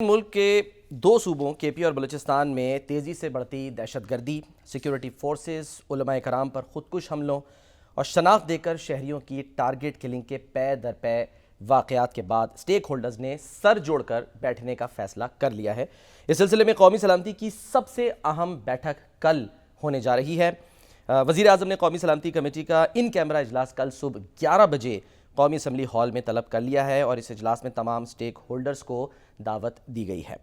ملک کے دو صوبوں کے پی اور بلوچستان میں تیزی سے بڑھتی دہشت گردی، سیکیورٹی فورسز، علماء کرام پر خودکش حملوں اور شناخت دے کر شہریوں کی ٹارگٹ کلنگ کے پے در پے واقعات کے بعد اسٹیک ہولڈرز نے سر جوڑ کر بیٹھنے کا فیصلہ کر لیا ہے۔ اس سلسلے میں قومی سلامتی کی سب سے اہم بیٹھک کل ہونے جا رہی ہے۔ وزیر اعظم نے قومی سلامتی کمیٹی کا ان کیمرہ اجلاس کل صبح 11 بجے قومی اسمبلی ہال میں طلب کر لیا ہے اور اس اجلاس میں تمام اسٹیک ہولڈرز کو دعوت دی گئی ہے۔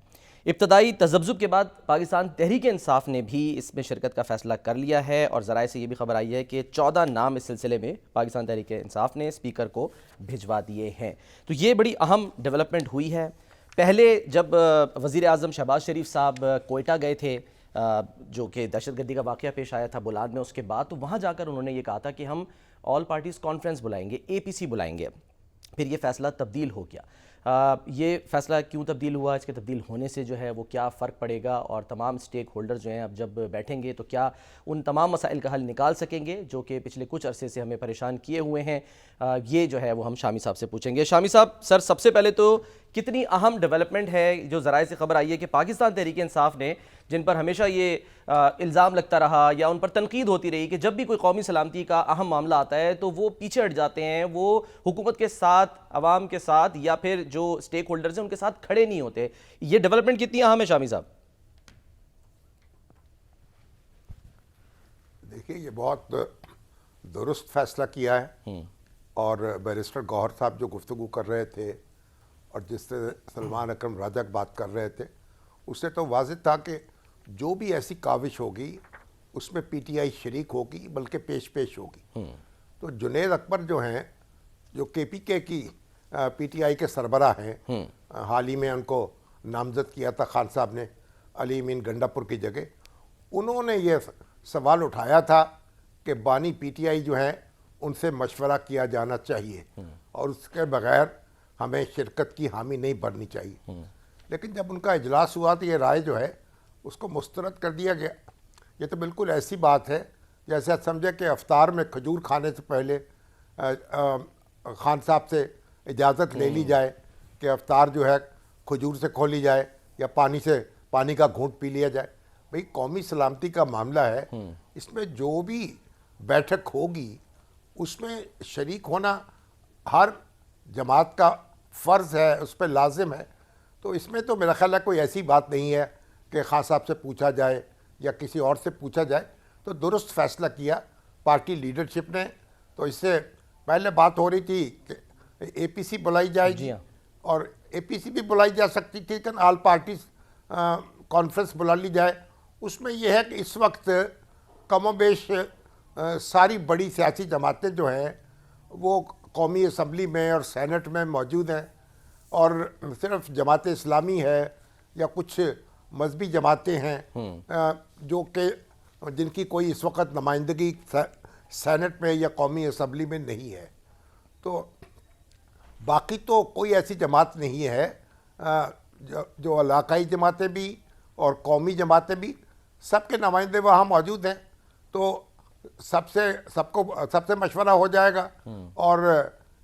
ابتدائی تذبذب کے بعد پاکستان تحریک انصاف نے بھی اس میں شرکت کا فیصلہ کر لیا ہے اور ذرائع سے یہ بھی خبر آئی ہے کہ 14 نام اس سلسلے میں پاکستان تحریک انصاف نے اسپیکر کو بھجوا دیے ہیں۔ تو یہ بڑی اہم ڈیولپمنٹ ہوئی ہے۔ پہلے جب وزیر اعظم شہباز شریف صاحب کوئٹہ گئے تھے، جو کہ دہشت گردی کا واقعہ پیش آیا تھا بولاد میں، اس کے بعد تو وہاں جا کر انہوں نے یہ کہا تھا کہ ہم آل پارٹیز کانفرنس بلائیں گے، APC بلائیں گے۔ پھر یہ فیصلہ تبدیل ہو گیا۔ یہ فیصلہ کیوں تبدیل ہوا، اس کے تبدیل ہونے سے جو ہے وہ کیا فرق پڑے گا، اور تمام اسٹیک ہولڈر جو ہیں اب جب بیٹھیں گے تو کیا ان تمام مسائل کا حل نکال سکیں گے جو کہ پچھلے کچھ عرصے سے ہمیں پریشان کیے ہوئے ہیں، یہ جو ہے وہ ہم شامی صاحب سے پوچھیں گے۔ شامی صاحب، سر سب سے پہلے تو کتنی اہم ڈیولپمنٹ ہے جو ذرائع سے خبر آئی ہے کہ پاکستان تحریک انصاف نے، جن پر ہمیشہ یہ الزام لگتا رہا یا ان پر تنقید ہوتی رہی کہ جب بھی کوئی قومی سلامتی کا اہم معاملہ آتا ہے تو وہ پیچھے ہٹ جاتے ہیں، وہ حکومت کے ساتھ، عوام کے ساتھ یا پھر جو اسٹیک ہولڈرز ہیں ان کے ساتھ کھڑے نہیں ہوتے، یہ ڈیولپمنٹ کتنی اہم ہے شامی صاحب؟ دیکھیے، یہ بہت درست فیصلہ کیا ہے، اور بیرسٹر گوہر صاحب جو گفتگو کر رہے تھے اور جس سے سلمان اکرم راجک بات کر رہے تھے، اس سے تو واضح تھا کہ جو بھی ایسی کاوش ہوگی اس میں PTI شریک ہوگی، بلکہ پیش ہوگی۔ تو جنید اکبر جو ہیں، جو KPK کی PTI کے سربراہ ہیں، حال ہی میں ان کو نامزد کیا تھا خان صاحب نے علی امین گنڈا پور کی جگہ، انہوں نے یہ سوال اٹھایا تھا کہ بانی PTI جو ہیں ان سے مشورہ کیا جانا چاہیے اور اس کے بغیر ہمیں شرکت کی حامی نہیں بھرنی چاہیے۔ لیکن جب ان کا اجلاس ہوا تو یہ رائے جو ہے اس کو مسترد کر دیا گیا۔ یہ تو بالکل ایسی بات ہے جیسے آپ سمجھے کہ افطار میں کھجور کھانے سے پہلے خان صاحب سے اجازت لے لی جائے کہ افطار جو ہے کھجور سے کھولی جائے یا پانی کا گھونٹ پی لیا جائے۔ بھئی قومی سلامتی کا معاملہ ہے، اس میں جو بھی بیٹھک ہوگی اس میں شریک ہونا ہر جماعت کا فرض ہے، اس پہ لازم ہے۔ تو اس میں تو میرا خیال ہے کوئی ایسی بات نہیں ہے کہ خان صاحب سے پوچھا جائے یا کسی اور سے پوچھا جائے۔ تو درست فیصلہ کیا پارٹی لیڈرشپ نے۔ تو اس سے پہلے بات ہو رہی تھی کہ APC بلائی جائے گی، اور APC بھی بلائی جا سکتی تھی کہ آل پارٹیز کانفرنس بلا لی جائے۔ اس میں یہ ہے کہ اس وقت کم و بیش ساری بڑی سیاسی جماعتیں جو ہیں وہ قومی اسمبلی میں اور سینٹ میں موجود ہیں، اور صرف جماعت اسلامی ہے یا کچھ مذہبی جماعتیں ہیں جو کہ جن کی کوئی اس وقت نمائندگی سینٹ میں یا قومی اسمبلی میں نہیں ہے۔ تو باقی تو کوئی ایسی جماعت نہیں ہے، جو علاقائی جماعتیں بھی اور قومی جماعتیں بھی، سب کے نمائندے وہاں موجود ہیں۔ تو سب سے مشورہ ہو جائے گا، اور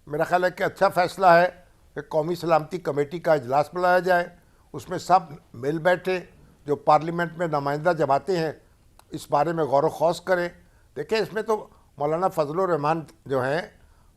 میرا خیال ہے کہ اچھا فیصلہ ہے کہ قومی سلامتی کمیٹی کا اجلاس بلایا جائے، اس میں سب مل بیٹھے، جو پارلیمنٹ میں نمائندہ جماعتیں ہیں اس بارے میں غور و خوض کریں۔ دیکھیں، اس میں تو مولانا فضل الرحمان جو ہیں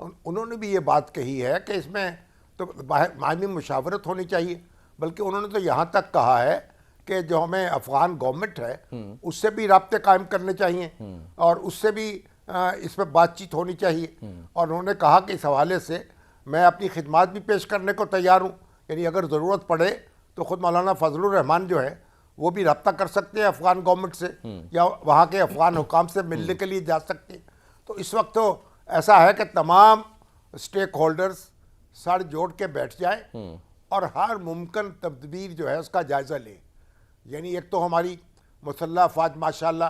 انہوں نے بھی یہ بات کہی ہے کہ اس میں تو باہمی مشاورت ہونی چاہیے، بلکہ انہوں نے تو یہاں تک کہا ہے کہ جو ہمیں افغان گورنمنٹ ہے اس سے بھی رابطے قائم کرنے چاہیے اور اس سے بھی اس پہ بات چیت ہونی چاہیے۔ اور انہوں نے کہا کہ اس حوالے سے میں اپنی خدمات بھی پیش کرنے کو تیار ہوں، یعنی اگر ضرورت پڑے تو خود مولانا فضل الرحمان جو ہے وہ بھی رابطہ کر سکتے ہیں افغان گورنمنٹ سے، یا وہاں کے افغان حکام سے ملنے کے لیے جا سکتے ہیں۔ تو اس وقت تو ایسا ہے کہ تمام اسٹیک ہولڈرز سر جوڑ کے بیٹھ جائیں اور ہر ممکن تدبیر جو ہے اس کا جائزہ لیں۔ یعنی ایک تو ہماری مسلح افواج ماشاءاللہ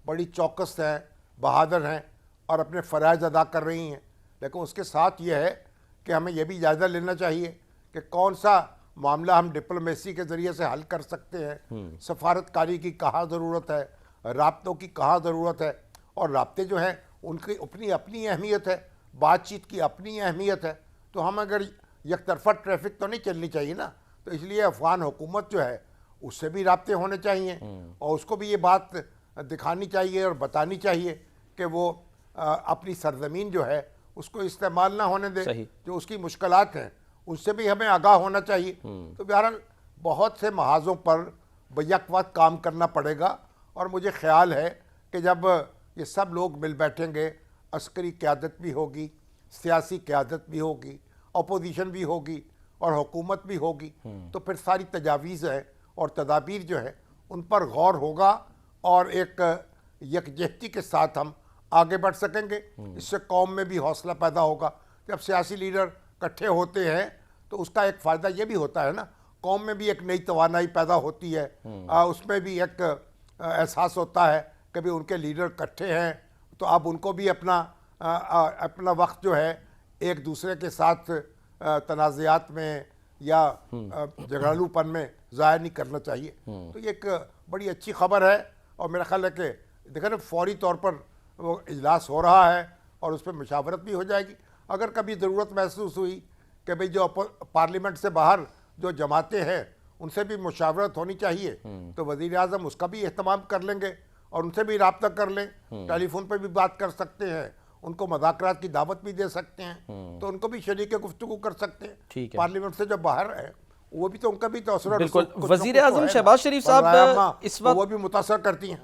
بڑی چوکس ہیں، بہادر ہیں اور اپنے فرائض ادا کر رہی ہیں، لیکن اس کے ساتھ یہ ہے کہ ہمیں یہ بھی جائزہ لینا چاہیے کہ کون سا معاملہ ہم ڈپلومیسی کے ذریعے سے حل کر سکتے ہیں، سفارتکاری کی کہاں ضرورت ہے، رابطوں کی کہاں ضرورت ہے۔ اور رابطے جو ہیں ان کی اپنی اہمیت ہے، بات چیت کی اپنی اہمیت ہے۔ تو ہم اگر یک طرفہ ٹریفک تو نہیں چلنی چاہیے نا، تو اس لیے افغان حکومت جو ہے اس سے بھی رابطے ہونے چاہیے اور اس کو بھی یہ بات دکھانی چاہیے اور بتانی چاہیے کہ وہ اپنی سرزمین جو ہے اس کو استعمال نہ ہونے دے. جو اس کی مشکلات ہیں ان سے بھی ہمیں آگاہ ہونا چاہیے. تو بہرحال بہت سے محاذوں پر بیک وقت کام کرنا پڑے گا اور مجھے خیال ہے کہ جب یہ سب لوگ مل بیٹھیں گے, عسکری قیادت بھی ہوگی, سیاسی قیادت بھی ہوگی, اپوزیشن بھی ہوگی اور حکومت بھی ہوگی, تو پھر ساری تجاویز ہیں اور تدابیر جو ہے ان پر غور ہوگا اور ایک یکجہتی کے ساتھ ہم آگے بڑھ سکیں گے. اس سے قوم میں بھی حوصلہ پیدا ہوگا. جب سیاسی لیڈر اکٹھے ہوتے ہیں تو اس کا ایک فائدہ یہ بھی ہوتا ہے نا, قوم میں بھی ایک نئی توانائی پیدا ہوتی ہے, اس میں بھی ایک احساس ہوتا ہے کہ بھی ان کے لیڈر اکٹھے ہیں تو اب ان کو بھی اپنا وقت جو ہے ایک دوسرے کے ساتھ تنازعات میں یا جھگڑالو پن میں ضائع نہیں کرنا چاہیے. تو یہ ایک بڑی اچھی خبر ہے اور میرا خیال ہے کہ دیکھیں نا فوری طور پر وہ اجلاس ہو رہا ہے اور اس پہ مشاورت بھی ہو جائے گی. اگر کبھی ضرورت محسوس ہوئی کہ بھئی جو پارلیمنٹ سے باہر جو جماعتیں ہیں ان سے بھی مشاورت ہونی چاہیے تو وزیر اعظم اس کا بھی اہتمام کر لیں گے اور ان سے بھی رابطہ کر لیں, ٹیلی فون پہ بھی بات کر سکتے ہیں, ان کو مذاکرات کی دعوت بھی دے سکتے ہیں, تو ان کو بھی شریک گفتگو کر سکتے ہیں. پارلیمنٹ سے جو باہر ہے وہ بھی تو ان کا بھی تاثر. بالکل. وزیر اعظم شہباز شریف صاحب اس وقت وہ بھی متاثر کرتی ہیں.